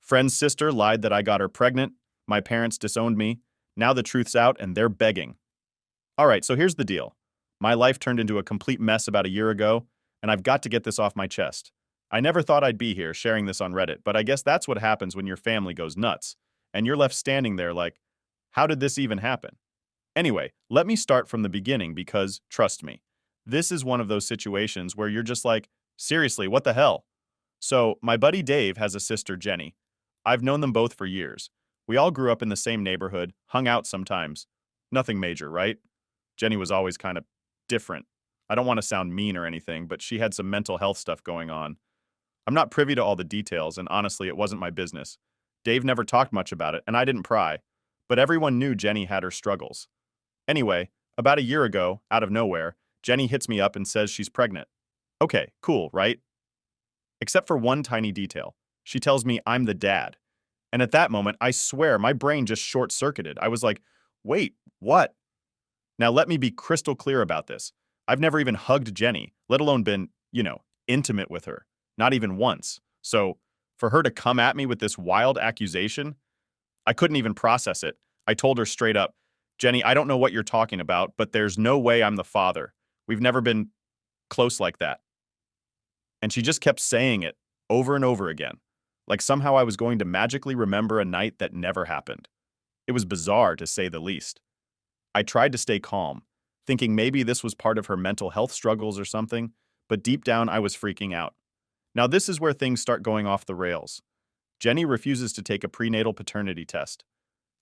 Friend's sister lied that I got her pregnant. My parents disowned me. Now the truth's out and they're begging. All right, so here's the deal. My life turned into a complete mess about a year ago, and I've got to get this off my chest. I never thought I'd be here sharing this on Reddit, but I guess that's what happens when your family goes nuts, and you're left standing there like, how did this even happen? Anyway, let me start from the beginning because, trust me, this is one of those situations where you're just like, seriously, what the hell? So, my buddy Dave has a sister, Jenny. I've known them both for years. We all grew up in the same neighborhood, hung out sometimes. Nothing major, right? Jenny was always kind of different. I don't want to sound mean or anything, but she had some mental health stuff going on. I'm not privy to all the details, and honestly, it wasn't my business. Dave never talked much about it, and I didn't pry. But everyone knew Jenny had her struggles. Anyway, about a year ago, out of nowhere, Jenny hits me up and says she's pregnant. Okay, cool, right? Except for one tiny detail. She tells me I'm the dad. And at that moment, I swear my brain just short-circuited. I was like, wait, what? Now let me be crystal clear about this. I've never even hugged Jenny, let alone been, intimate with her. Not even once. So, for her to come at me with this wild accusation, I couldn't even process it. I told her straight up, Jenny, I don't know what you're talking about, but there's no way I'm the father. We've never been close like that. And she just kept saying it over and over again, like somehow I was going to magically remember a night that never happened. It was bizarre, to say the least. I tried to stay calm, thinking maybe this was part of her mental health struggles or something, but deep down I was freaking out. Now this is where things start going off the rails. Jenny refuses to take a prenatal paternity test.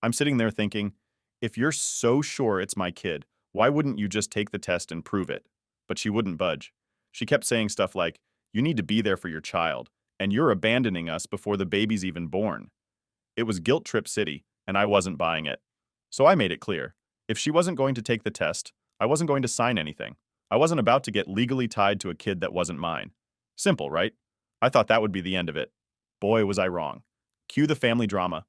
I'm sitting there thinking, if you're so sure it's my kid, why wouldn't you just take the test and prove it? But she wouldn't budge. She kept saying stuff like, you need to be there for your child, and you're abandoning us before the baby's even born. It was guilt trip city, and I wasn't buying it. So I made it clear. If she wasn't going to take the test, I wasn't going to sign anything. I wasn't about to get legally tied to a kid that wasn't mine. Simple, right? I thought that would be the end of it. Boy, was I wrong. Cue the family drama.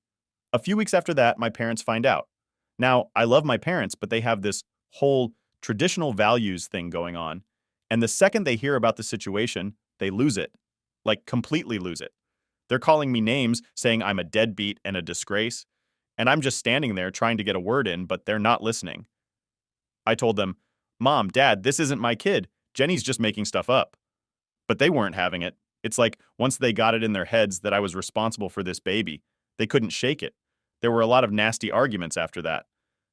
A few weeks after that, my parents find out. Now, I love my parents, but they have this whole traditional values thing going on. And the second they hear about the situation, they lose it. Like, completely lose it. They're calling me names, saying I'm a deadbeat and a disgrace. And I'm just standing there trying to get a word in, but they're not listening. I told them, Mom, Dad, this isn't my kid. Jenny's just making stuff up. But they weren't having it. It's like once they got it in their heads that I was responsible for this baby, they couldn't shake it. There were a lot of nasty arguments after that.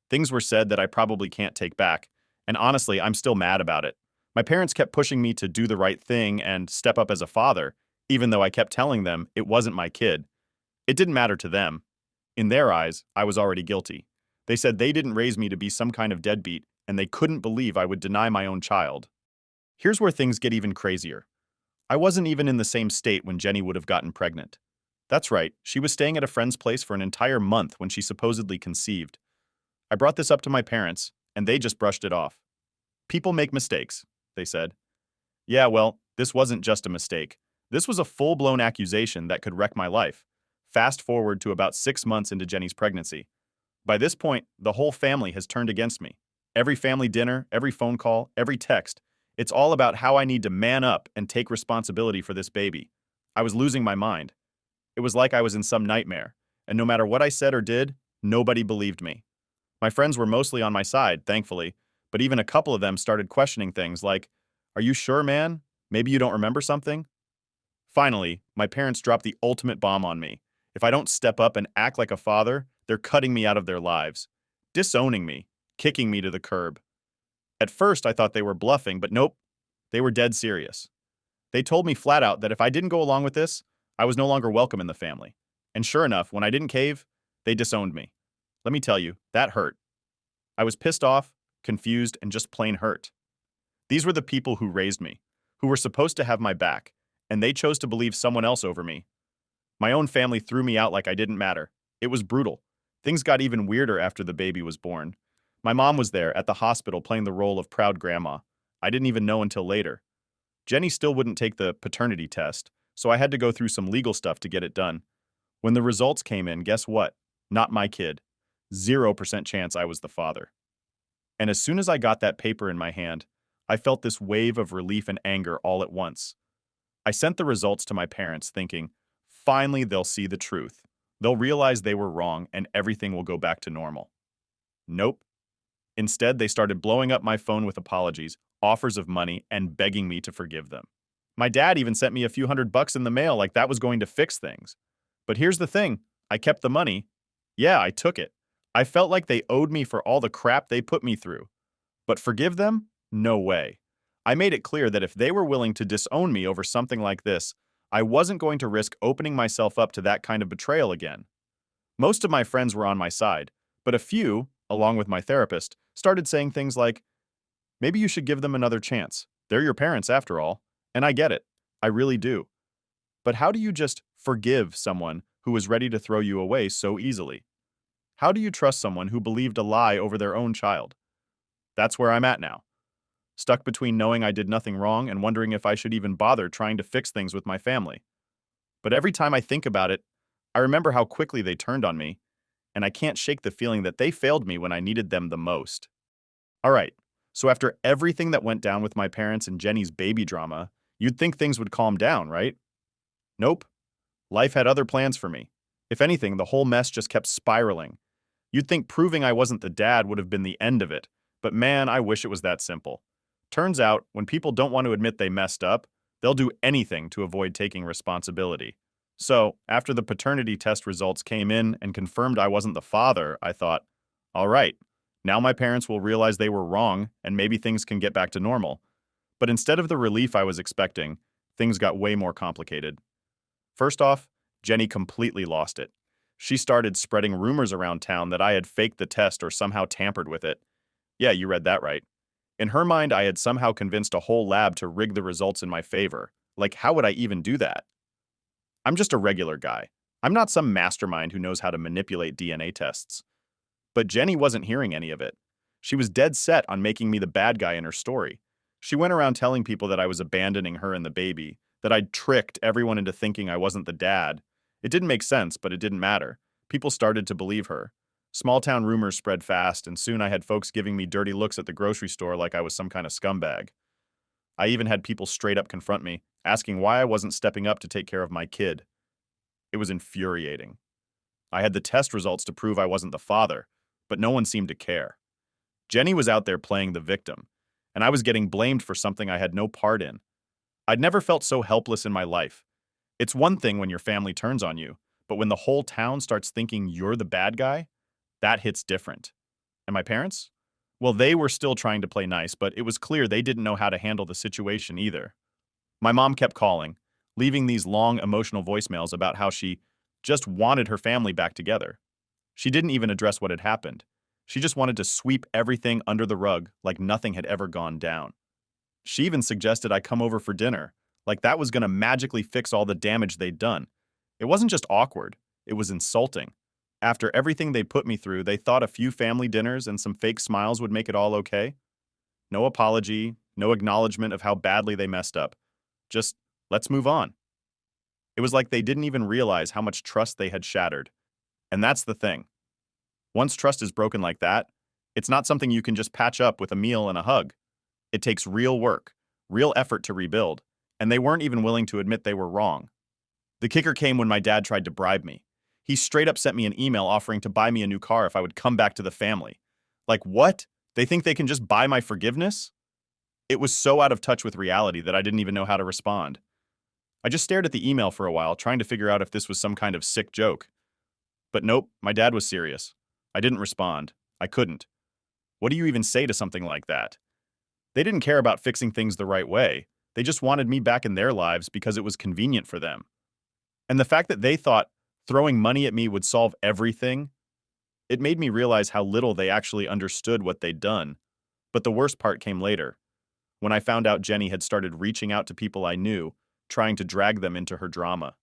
Things were said that I probably can't take back. And honestly, I'm still mad about it. My parents kept pushing me to do the right thing and step up as a father, even though I kept telling them it wasn't my kid. It didn't matter to them. In their eyes, I was already guilty. They said they didn't raise me to be some kind of deadbeat, and they couldn't believe I would deny my own child. Here's where things get even crazier. I wasn't even in the same state when Jenny would have gotten pregnant. That's right, she was staying at a friend's place for an entire month when she supposedly conceived. I brought this up to my parents, and they just brushed it off. People make mistakes, they said. Yeah, well, this wasn't just a mistake. This was a full-blown accusation that could wreck my life. Fast forward to about 6 months into Jenny's pregnancy. By this point, the whole family has turned against me. Every family dinner, every phone call, every text, it's all about how I need to man up and take responsibility for this baby. I was losing my mind. It was like I was in some nightmare, and no matter what I said or did, nobody believed me. My friends were mostly on my side, thankfully, but even a couple of them started questioning things like, are you sure, man? Maybe you don't remember something? Finally, my parents dropped the ultimate bomb on me. If I don't step up and act like a father, they're cutting me out of their lives, disowning me, kicking me to the curb. At first, I thought they were bluffing, but nope, they were dead serious. They told me flat out that if I didn't go along with this, I was no longer welcome in the family. And sure enough, when I didn't cave, they disowned me. Let me tell you, that hurt. I was pissed off, confused, and just plain hurt. These were the people who raised me, who were supposed to have my back, and they chose to believe someone else over me. My own family threw me out like I didn't matter. It was brutal. Things got even weirder after the baby was born. My mom was there at the hospital playing the role of proud grandma. I didn't even know until later. Jenny still wouldn't take the paternity test, so I had to go through some legal stuff to get it done. When the results came in, guess what? Not my kid. 0% chance I was the father. And as soon as I got that paper in my hand, I felt this wave of relief and anger all at once. I sent the results to my parents thinking, Finally, they'll see the truth. They'll realize they were wrong and everything will go back to normal. Nope. Instead, they started blowing up my phone with apologies, offers of money, and begging me to forgive them. My dad even sent me a few $100 in the mail like that was going to fix things. But here's the thing, I kept the money. Yeah, I took it. I felt like they owed me for all the crap they put me through. But forgive them? No way. I made it clear that if they were willing to disown me over something like this, I wasn't going to risk opening myself up to that kind of betrayal again. Most of my friends were on my side, but a few, along with my therapist, started saying things like, maybe you should give them another chance. They're your parents after all. And I get it. I really do. But how do you just forgive someone who was ready to throw you away so easily? How do you trust someone who believed a lie over their own child? That's where I'm at now. Stuck between knowing I did nothing wrong and wondering if I should even bother trying to fix things with my family. But every time I think about it, I remember how quickly they turned on me, and I can't shake the feeling that they failed me when I needed them the most. All right, so after everything that went down with my parents and Jenny's baby drama, you'd think things would calm down, right? Nope. Life had other plans for me. If anything, the whole mess just kept spiraling. You'd think proving I wasn't the dad would have been the end of it, but man, I wish it was that simple. Turns out, when people don't want to admit they messed up, they'll do anything to avoid taking responsibility. So, after the paternity test results came in and confirmed I wasn't the father, I thought, all right, now my parents will realize they were wrong and maybe things can get back to normal. But instead of the relief I was expecting, things got way more complicated. First off, Jenny completely lost it. She started spreading rumors around town that I had faked the test or somehow tampered with it. Yeah, you read that right. In her mind, I had somehow convinced a whole lab to rig the results in my favor. Like, how would I even do that? I'm just a regular guy. I'm not some mastermind who knows how to manipulate DNA tests. But Jenny wasn't hearing any of it. She was dead set on making me the bad guy in her story. She went around telling people that I was abandoning her and the baby, that I'd tricked everyone into thinking I wasn't the dad. It didn't make sense, but it didn't matter. People started to believe her. Small-town rumors spread fast, and soon I had folks giving me dirty looks at the grocery store like I was some kind of scumbag. I even had people straight up confront me, asking why I wasn't stepping up to take care of my kid. It was infuriating. I had the test results to prove I wasn't the father, but no one seemed to care. Jenny was out there playing the victim, and I was getting blamed for something I had no part in. I'd never felt so helpless in my life. It's one thing when your family turns on you, but when the whole town starts thinking you're the bad guy, that hits different. And my parents? Well, they were still trying to play nice, but it was clear they didn't know how to handle the situation either. My mom kept calling, leaving these long emotional voicemails about how she just wanted her family back together. She didn't even address what had happened. She just wanted to sweep everything under the rug like nothing had ever gone down. She even suggested I come over for dinner, like that was going to magically fix all the damage they'd done. It wasn't just awkward, it was insulting. After everything they put me through, they thought a few family dinners and some fake smiles would make it all okay. No apology, no acknowledgement of how badly they messed up. Just, let's move on. It was like they didn't even realize how much trust they had shattered. And that's the thing. Once trust is broken like that, it's not something you can just patch up with a meal and a hug. It takes real work, real effort to rebuild, and they weren't even willing to admit they were wrong. The kicker came when my dad tried to bribe me. He straight up sent me an email offering to buy me a new car if I would come back to the family. Like, what? They think they can just buy my forgiveness? It was so out of touch with reality that I didn't even know how to respond. I just stared at the email for a while, trying to figure out if this was some kind of sick joke. But nope, my dad was serious. I didn't respond. I couldn't. What do you even say to something like that? They didn't care about fixing things the right way. They just wanted me back in their lives because it was convenient for them. And the fact that they thought throwing money at me would solve everything, it made me realize how little they actually understood what they'd done. But the worst part came later, when I found out Jenny had started reaching out to people I knew, trying to drag them into her drama.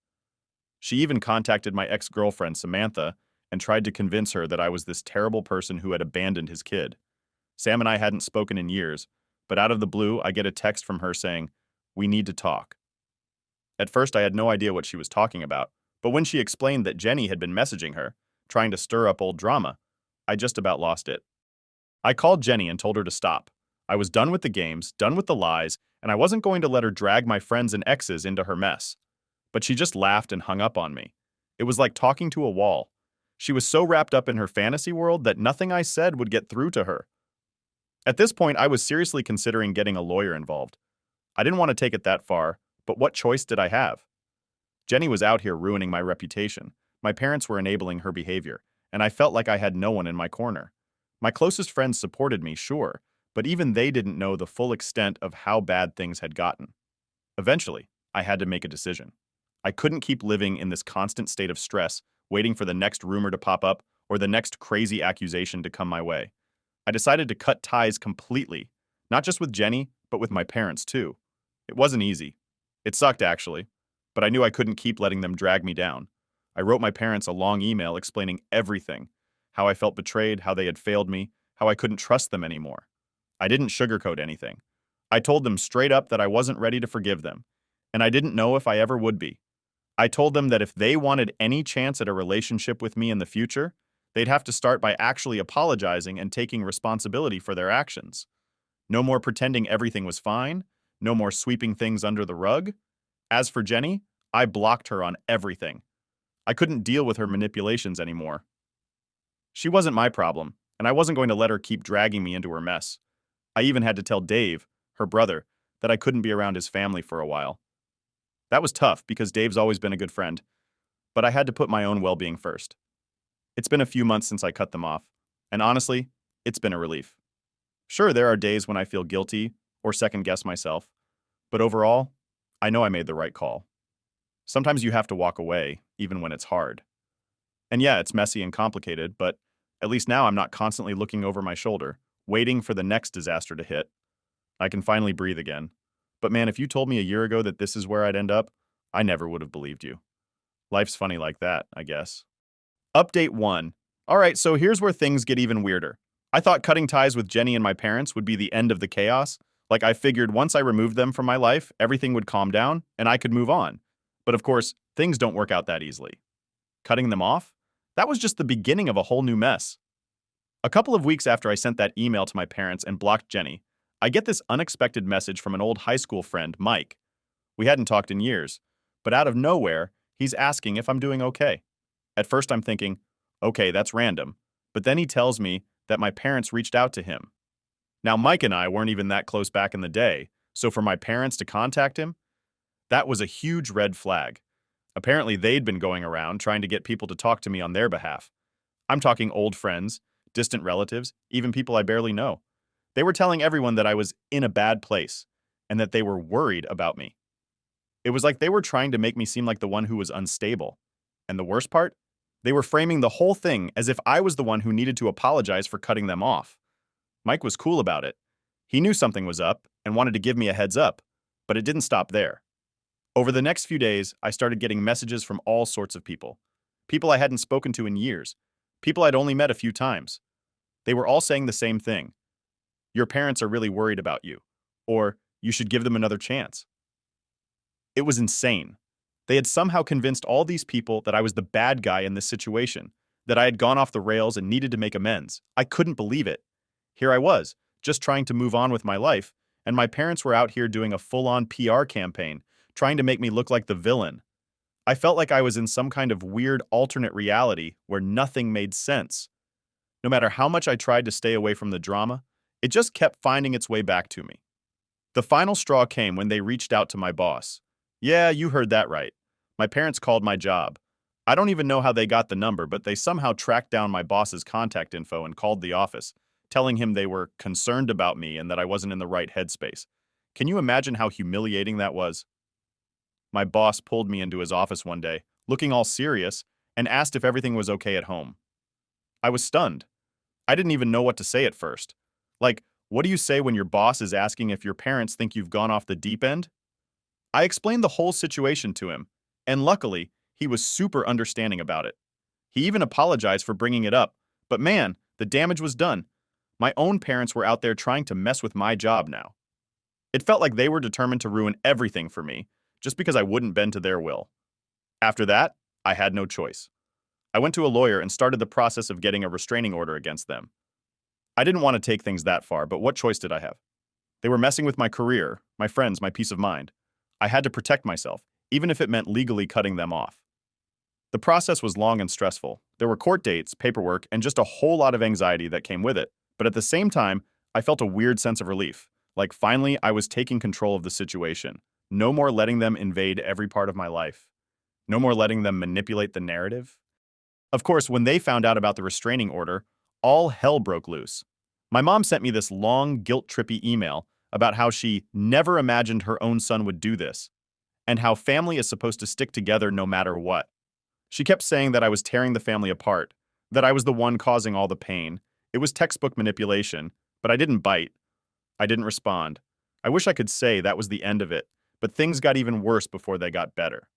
She even contacted my ex-girlfriend, Samantha, and tried to convince her that I was this terrible person who had abandoned his kid. Sam and I hadn't spoken in years, but out of the blue, I get a text from her saying, "We need to talk." At first, I had no idea what she was talking about, but when she explained that Jenny had been messaging her, trying to stir up old drama, I just about lost it. I called Jenny and told her to stop. I was done with the games, done with the lies, and I wasn't going to let her drag my friends and exes into her mess. But she just laughed and hung up on me. It was like talking to a wall. She was so wrapped up in her fantasy world that nothing I said would get through to her. At this point, I was seriously considering getting a lawyer involved. I didn't want to take it that far, but what choice did I have? Jenny was out here ruining my reputation. My parents were enabling her behavior, and I felt like I had no one in my corner. My closest friends supported me, sure, but even they didn't know the full extent of how bad things had gotten. Eventually, I had to make a decision. I couldn't keep living in this constant state of stress, waiting for the next rumor to pop up or the next crazy accusation to come my way. I decided to cut ties completely, not just with Jenny, but with my parents too. It wasn't easy. It sucked, actually, but I knew I couldn't keep letting them drag me down. I wrote my parents a long email explaining everything, how I felt betrayed, how they had failed me, how I couldn't trust them anymore. I didn't sugarcoat anything. I told them straight up that I wasn't ready to forgive them, and I didn't know if I ever would be. I told them that if they wanted any chance at a relationship with me in the future, they'd have to start by actually apologizing and taking responsibility for their actions. No more pretending everything was fine, no more sweeping things under the rug. As for Jenny, I blocked her on everything. I couldn't deal with her manipulations anymore. She wasn't my problem, and I wasn't going to let her keep dragging me into her mess. I even had to tell Dave, her brother, that I couldn't be around his family for a while. That was tough because Dave's always been a good friend, but I had to put my own well-being first. It's been a few months since I cut them off, and honestly, it's been a relief. Sure, there are days when I feel guilty or second-guess myself, but overall, I know I made the right call. Sometimes you have to walk away, even when it's hard. And yeah, it's messy and complicated, but at least now I'm not constantly looking over my shoulder, waiting for the next disaster to hit. I can finally breathe again. But man, if you told me a year ago that this is where I'd end up, I never would have believed you. Life's funny like that, I guess. Update 1. Alright, so here's where things get even weirder. I thought cutting ties with Jenny and my parents would be the end of the chaos. Like I figured once I removed them from my life, everything would calm down and I could move on. But of course, things don't work out that easily. Cutting them off? That was just the beginning of a whole new mess. A couple of weeks after I sent that email to my parents and blocked Jenny, I get this unexpected message from an old high school friend, Mike. We hadn't talked in years, but out of nowhere, he's asking if I'm doing okay. At first I'm thinking, okay, that's random, but then he tells me that my parents reached out to him. Now Mike and I weren't even that close back in the day, so for my parents to contact him, that was a huge red flag. Apparently they'd been going around trying to get people to talk to me on their behalf. I'm talking old friends, distant relatives, even people I barely know. They were telling everyone that I was in a bad place and that they were worried about me. It was like they were trying to make me seem like the one who was unstable. And the worst part? They were framing the whole thing as if I was the one who needed to apologize for cutting them off. Mike was cool about it. He knew something was up and wanted to give me a heads up, but it didn't stop there. Over the next few days, I started getting messages from all sorts of people. People I hadn't spoken to in years. People I'd only met a few times. They were all saying the same thing. Your parents are really worried about you. Or, you should give them another chance. It was insane. They had somehow convinced all these people that I was the bad guy in this situation, that I had gone off the rails and needed to make amends. I couldn't believe it. Here I was, just trying to move on with my life, and my parents were out here doing a full-on PR campaign, trying to make me look like the villain. I felt like I was in some kind of weird alternate reality where nothing made sense. No matter how much I tried to stay away from the drama, it just kept finding its way back to me. The final straw came when they reached out to my boss. Yeah, you heard that right. My parents called my job. I don't even know how they got the number, but they somehow tracked down my boss's contact info and called the office, telling him they were concerned about me and that I wasn't in the right headspace. Can you imagine how humiliating that was? My boss pulled me into his office one day, looking all serious, and asked if everything was okay at home. I was stunned. I didn't even know what to say at first. Like, what do you say when your boss is asking if your parents think you've gone off the deep end? I explained the whole situation to him, and luckily, he was super understanding about it. He even apologized for bringing it up, but man, the damage was done. My own parents were out there trying to mess with my job now. It felt like they were determined to ruin everything for me, just because I wouldn't bend to their will. After that, I had no choice. I went to a lawyer and started the process of getting a restraining order against them. I didn't want to take things that far, but what choice did I have? They were messing with my career, my friends, my peace of mind. I had to protect myself, even if it meant legally cutting them off. The process was long and stressful. There were court dates, paperwork, and just a whole lot of anxiety that came with it. But at the same time, I felt a weird sense of relief. Like finally, I was taking control of the situation. No more letting them invade every part of my life. No more letting them manipulate the narrative. Of course, when they found out about the restraining order, all hell broke loose. My mom sent me this long, guilt-trippy email about how she never imagined her own son would do this, and how family is supposed to stick together no matter what. She kept saying that I was tearing the family apart, that I was the one causing all the pain. It was textbook manipulation, but I didn't bite. I didn't respond. I wish I could say that was the end of it, but things got even worse before they got better.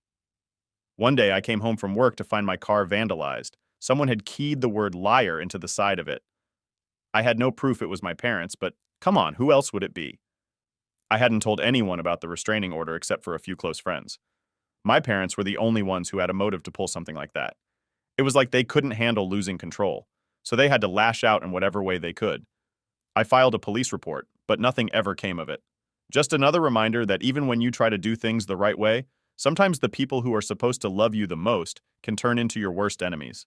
One day I came home from work to find my car vandalized. Someone had keyed the word liar into the side of it. I had no proof it was my parents, but come on, who else would it be? I hadn't told anyone about the restraining order except for a few close friends. My parents were the only ones who had a motive to pull something like that. It was like they couldn't handle losing control, so they had to lash out in whatever way they could. I filed a police report, but nothing ever came of it. Just another reminder that even when you try to do things the right way, sometimes the people who are supposed to love you the most can turn into your worst enemies.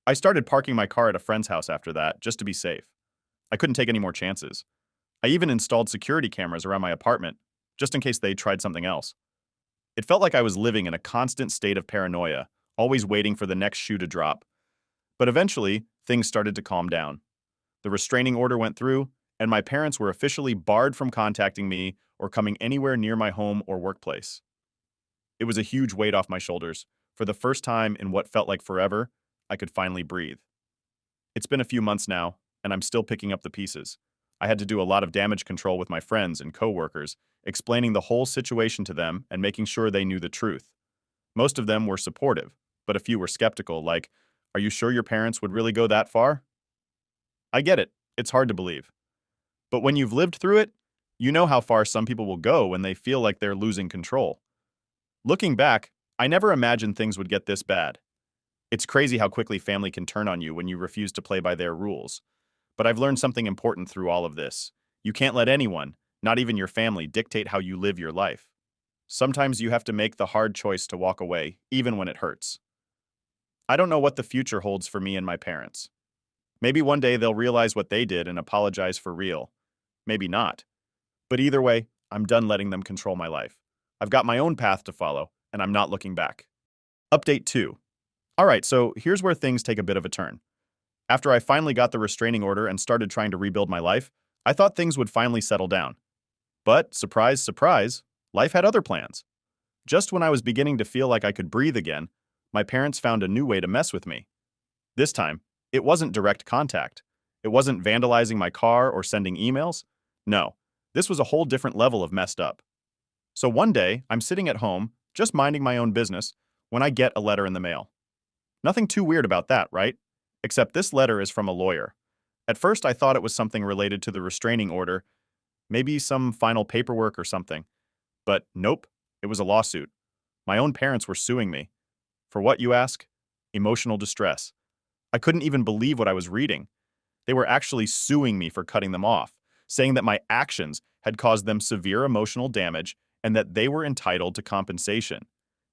I started parking my car at a friend's house after that, just to be safe. I couldn't take any more chances. I even installed security cameras around my apartment, just in case they tried something else. It felt like I was living in a constant state of paranoia, always waiting for the next shoe to drop. But eventually, things started to calm down. The restraining order went through, and my parents were officially barred from contacting me or coming anywhere near my home or workplace. It was a huge weight off my shoulders. For the first time in what felt like forever, I could finally breathe. It's been a few months now, and I'm still picking up the pieces. I had to do a lot of damage control with my friends and coworkers, explaining the whole situation to them and making sure they knew the truth. Most of them were supportive, but a few were skeptical, like, "Are you sure your parents would really go that far?" I get it, it's hard to believe. But when you've lived through it, you know how far some people will go when they feel like they're losing control. Looking back, I never imagined things would get this bad. It's crazy how quickly family can turn on you when you refuse to play by their rules. But I've learned something important through all of this. You can't let anyone, not even your family, dictate how you live your life. Sometimes you have to make the hard choice to walk away, even when it hurts. I don't know what the future holds for me and my parents. Maybe one day they'll realize what they did and apologize for real. Maybe not. But either way, I'm done letting them control my life. I've got my own path to follow, and I'm not looking back. Update 2. Alright, so here's where things take a bit of a turn. After I finally got the restraining order and started trying to rebuild my life, I thought things would finally settle down. But, surprise, surprise, life had other plans. Just when I was beginning to feel like I could breathe again, my parents found a new way to mess with me. This time, it wasn't direct contact. It wasn't vandalizing my car or sending emails. No, this was a whole different level of messed up. So one day, I'm sitting at home, just minding my own business, when I get a letter in the mail. Nothing too weird about that, right? Except this letter is from a lawyer. At first, I thought it was something related to the restraining order, maybe some final paperwork or something. But nope, it was a lawsuit. My own parents were suing me. For what, you ask? Emotional distress. I couldn't even believe what I was reading. They were actually suing me for cutting them off, saying that my actions had caused them severe emotional damage and that they were entitled to compensation.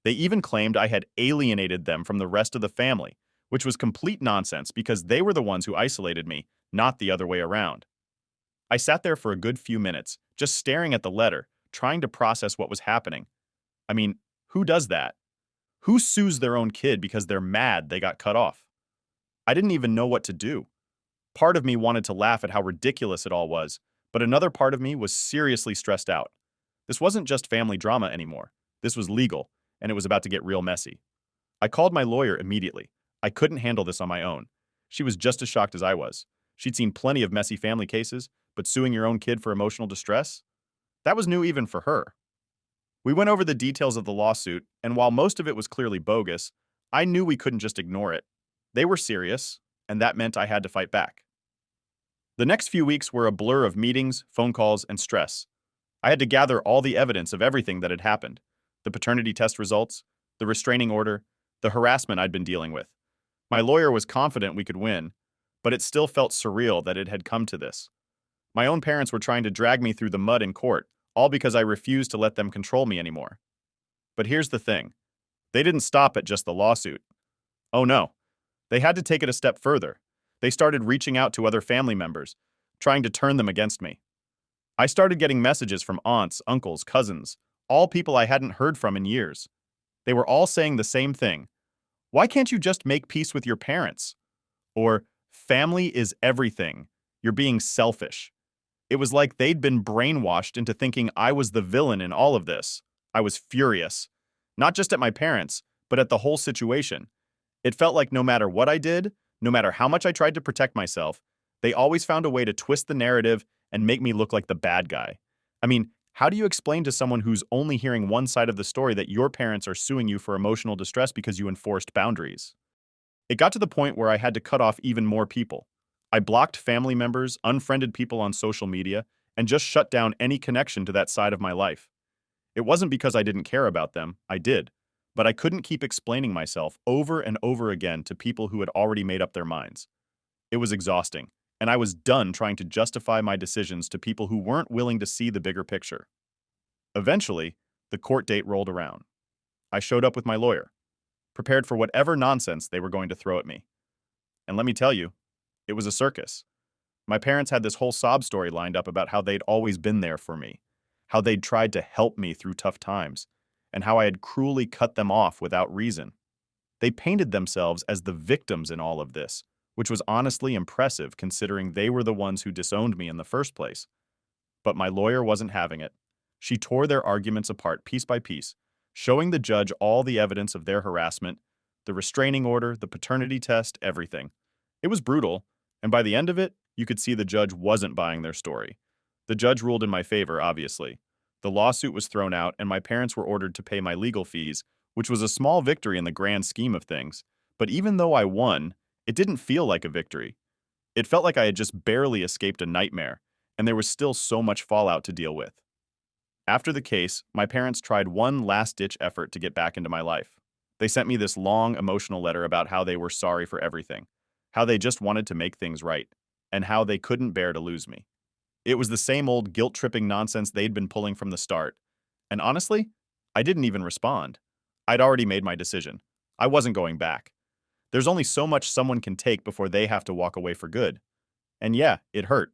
They even claimed I had alienated them from the rest of the family, which was complete nonsense because they were the ones who isolated me, not the other way around. I sat there for a good few minutes, just staring at the letter, trying to process what was happening. I mean, who does that? Who sues their own kid because they're mad they got cut off? I didn't even know what to do. Part of me wanted to laugh at how ridiculous it all was, but another part of me was seriously stressed out. This wasn't just family drama anymore. This was legal, and it was about to get real messy. I called my lawyer immediately. I couldn't handle this on my own. She was just as shocked as I was. She'd seen plenty of messy family cases, but suing your own kid for emotional distress? That was new even for her. We went over the details of the lawsuit, and while most of it was clearly bogus, I knew we couldn't just ignore it. They were serious, and that meant I had to fight back. The next few weeks were a blur of meetings, phone calls, and stress. I had to gather all the evidence of everything that had happened. The paternity test results, the restraining order, the harassment I'd been dealing with. My lawyer was confident we could win, but it still felt surreal that it had come to this. My own parents were trying to drag me through the mud in court, all because I refused to let them control me anymore. But here's the thing. They didn't stop at just the lawsuit. Oh no. They had to take it a step further. They started reaching out to other family members, trying to turn them against me. I started getting messages from aunts, uncles, cousins, all people I hadn't heard from in years. They were all saying the same thing. Why can't you just make peace with your parents? Or, family is everything. You're being selfish. It was like they'd been brainwashed into thinking I was the villain in all of this. I was furious. Not just at my parents, but at the whole situation. It felt like no matter what I did, no matter how much I tried to protect myself, they always found a way to twist the narrative and make me look like the bad guy. I mean, how do you explain to someone who's only hearing one side of the story that your parents are suing you for emotional distress because you enforced boundaries? It got to the point where I had to cut off even more people. I blocked family members, unfriended people on social media, and just shut down any connection to that side of my life. It wasn't because I didn't care about them, I did. But I couldn't keep explaining myself over and over again to people who had already made up their minds. It was exhausting, and I was done trying to justify my decisions to people who weren't willing to see the bigger picture. Eventually, the court date rolled around. I showed up with my lawyer, prepared for whatever nonsense they were going to throw at me. And let me tell you, it was a circus. My parents had this whole sob story lined up about how they'd always been there for me, how they'd tried to help me through tough times, and how I had cruelly cut them off without reason. They painted themselves as the victims in all of this, which was honestly impressive considering they were the ones who disowned me in the first place. But my lawyer wasn't having it. She tore their arguments apart piece by piece, showing the judge all the evidence of their harassment, the restraining order, the paternity test, everything. It was brutal, and by the end of it, you could see the judge wasn't buying their story. The judge ruled in my favor, obviously. The lawsuit was thrown out, and my parents were ordered to pay my legal fees, which was a small victory in the grand scheme of things. But even though I won, it didn't feel like a victory. It felt like I had just barely escaped a nightmare, and there was still so much fallout to deal with. After the case, my parents tried one last-ditch effort to get back into my life. They sent me this long, emotional letter about how they were sorry for everything, how they just wanted to make things right, and how they couldn't bear to lose me. It was the same old guilt-tripping nonsense they'd been pulling from the start. And honestly, I didn't even respond. I'd already made my decision. I wasn't going back. There's only so much someone can take before they have to walk away for good. And yeah, it hurt.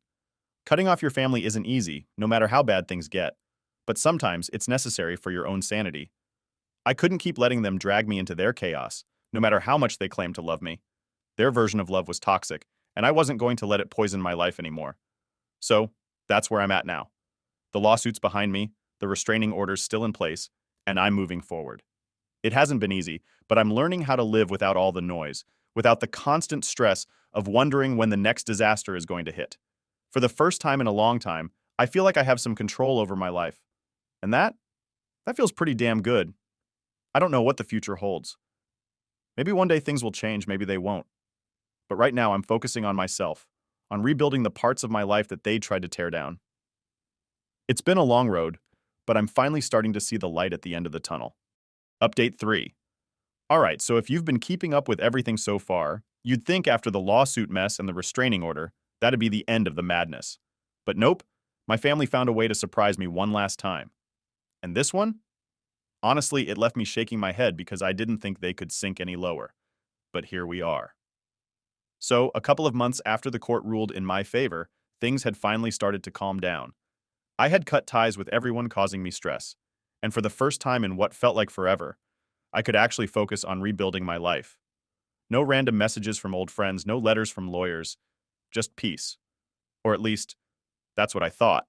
Cutting off your family isn't easy, no matter how bad things get. But sometimes it's necessary for your own sanity. I couldn't keep letting them drag me into their chaos, no matter how much they claimed to love me. Their version of love was toxic, and I wasn't going to let it poison my life anymore. So, that's where I'm at now. The lawsuit's behind me, the restraining order's still in place, and I'm moving forward. It hasn't been easy, but I'm learning how to live without all the noise, without the constant stress of wondering when the next disaster is going to hit. For the first time in a long time, I feel like I have some control over my life. And that feels pretty damn good. I don't know what the future holds. Maybe one day things will change, maybe they won't. But right now I'm focusing on myself, on rebuilding the parts of my life that they tried to tear down. It's been a long road, but I'm finally starting to see the light at the end of the tunnel. Update 3. Alright, so if you've been keeping up with everything so far, you'd think after the lawsuit mess and the restraining order, that'd be the end of the madness. But nope, my family found a way to surprise me one last time. And this one? Honestly, it left me shaking my head because I didn't think they could sink any lower. But here we are. So, a couple of months after the court ruled in my favor, things had finally started to calm down. I had cut ties with everyone causing me stress, and for the first time in what felt like forever, I could actually focus on rebuilding my life. No random messages from old friends, no letters from lawyers, just peace. Or at least, that's what I thought.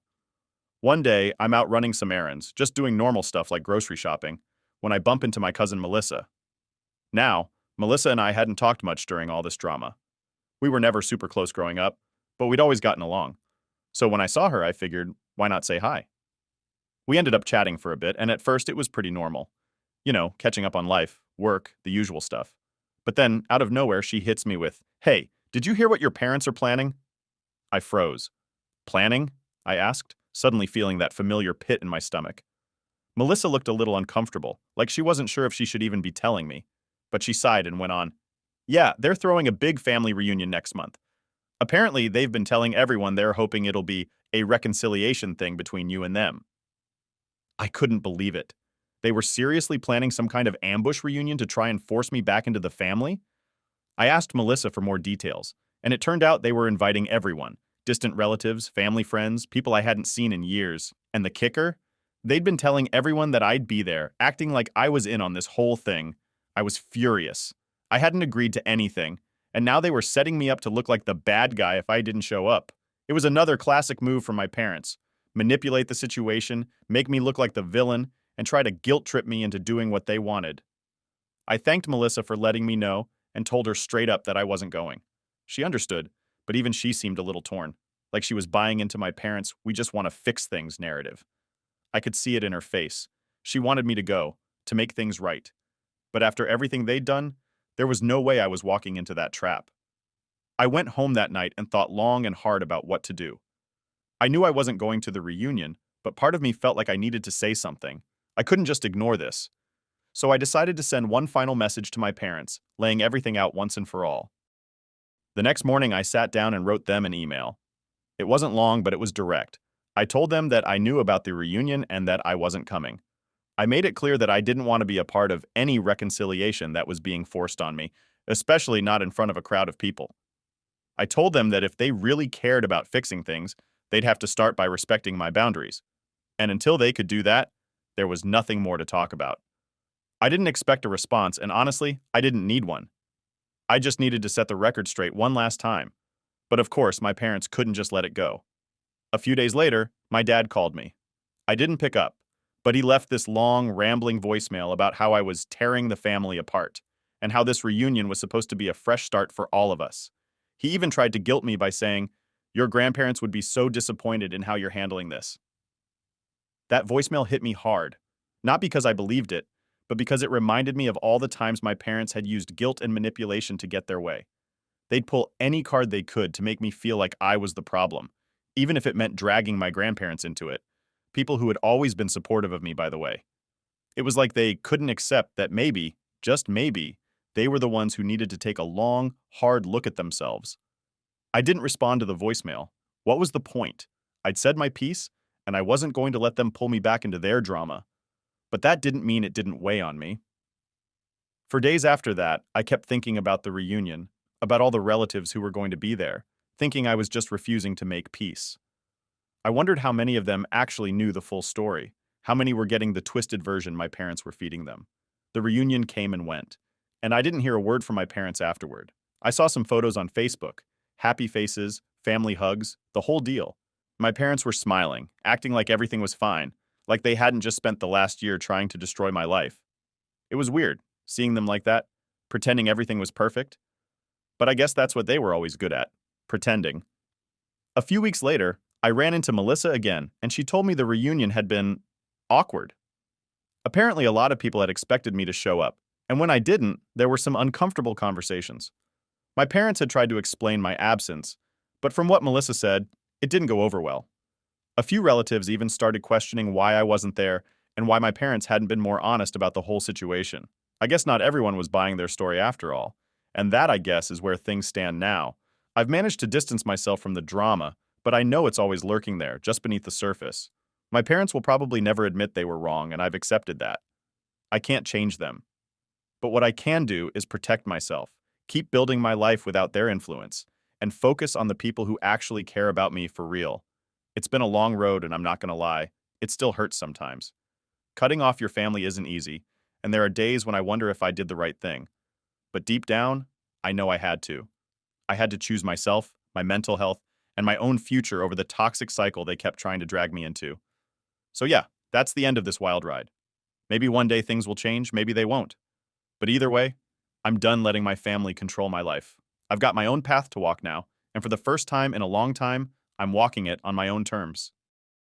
One day, I'm out running some errands, just doing normal stuff like grocery shopping, when I bump into my cousin Melissa. Now, Melissa and I hadn't talked much during all this drama. We were never super close growing up, but we'd always gotten along. So when I saw her, I figured, why not say hi? We ended up chatting for a bit, and at first it was pretty normal. You know, catching up on life, work, the usual stuff. But then, out of nowhere, she hits me with, "Hey, did you hear what your parents are planning?" I froze. "Planning?" I asked, suddenly feeling that familiar pit in my stomach. Melissa looked a little uncomfortable, like she wasn't sure if she should even be telling me. But she sighed and went on, "Yeah, they're throwing a big family reunion next month. Apparently, they've been telling everyone they're hoping it'll be a reconciliation thing between you and them." I couldn't believe it. They were seriously planning some kind of ambush reunion to try and force me back into the family? I asked Melissa for more details, and it turned out they were inviting everyone: distant relatives, family friends, people I hadn't seen in years. And the kicker? They'd been telling everyone that I'd be there, acting like I was in on this whole thing. I was furious. I hadn't agreed to anything, and now they were setting me up to look like the bad guy if I didn't show up. It was another classic move from my parents: manipulate the situation, make me look like the villain, and try to guilt trip me into doing what they wanted. I thanked Melissa for letting me know and told her straight up that I wasn't going. She understood, but even she seemed a little torn, like she was buying into my parents' "we just want to fix things" narrative. I could see it in her face. She wanted me to go, to make things right. But after everything they'd done, there was no way I was walking into that trap. I went home that night and thought long and hard about what to do. I knew I wasn't going to the reunion, but part of me felt like I needed to say something. I couldn't just ignore this. So I decided to send one final message to my parents, laying everything out once and for all. The next morning, I sat down and wrote them an email. It wasn't long, but it was direct. I told them that I knew about the reunion and that I wasn't coming. I made it clear that I didn't want to be a part of any reconciliation that was being forced on me, especially not in front of a crowd of people. I told them that if they really cared about fixing things, they'd have to start by respecting my boundaries. And until they could do that, there was nothing more to talk about. I didn't expect a response, and honestly, I didn't need one. I just needed to set the record straight one last time. But of course, my parents couldn't just let it go. A few days later, my dad called me. I didn't pick up, but he left this long, rambling voicemail about how I was tearing the family apart, and how this reunion was supposed to be a fresh start for all of us. He even tried to guilt me by saying, "Your grandparents would be so disappointed in how you're handling this." That voicemail hit me hard, not because I believed it, but because it reminded me of all the times my parents had used guilt and manipulation to get their way. They'd pull any card they could to make me feel like I was the problem, even if it meant dragging my grandparents into it. People who had always been supportive of me, by the way. It was like they couldn't accept that maybe, just maybe, they were the ones who needed to take a long, hard look at themselves. I didn't respond to the voicemail. What was the point? I'd said my piece, and I wasn't going to let them pull me back into their drama. But that didn't mean it didn't weigh on me. For days after that, I kept thinking about the reunion, about all the relatives who were going to be there, thinking I was just refusing to make peace. I wondered how many of them actually knew the full story, how many were getting the twisted version my parents were feeding them. The reunion came and went, and I didn't hear a word from my parents afterward. I saw some photos on Facebook, happy faces, family hugs, the whole deal. My parents were smiling, acting like everything was fine, like they hadn't just spent the last year trying to destroy my life. It was weird, seeing them like that, pretending everything was perfect. But I guess that's what they were always good at, pretending. A few weeks later, I ran into Melissa again, and she told me the reunion had been awkward. Apparently, a lot of people had expected me to show up, and when I didn't, there were some uncomfortable conversations. My parents had tried to explain my absence, but from what Melissa said, it didn't go over well. A few relatives even started questioning why I wasn't there and why my parents hadn't been more honest about the whole situation. I guess not everyone was buying their story after all. And that, I guess, is where things stand now. I've managed to distance myself from the drama, but I know it's always lurking there, just beneath the surface. My parents will probably never admit they were wrong, and I've accepted that. I can't change them. But what I can do is protect myself, keep building my life without their influence, and focus on the people who actually care about me for real. It's been a long road, and I'm not going to lie, it still hurts sometimes. Cutting off your family isn't easy, and there are days when I wonder if I did the right thing. But deep down, I know I had to. I had to choose myself, my mental health, and my own future over the toxic cycle they kept trying to drag me into. So yeah, that's the end of this wild ride. Maybe one day things will change, maybe they won't. But either way, I'm done letting my family control my life. I've got my own path to walk now, and for the first time in a long time, I'm walking it on my own terms.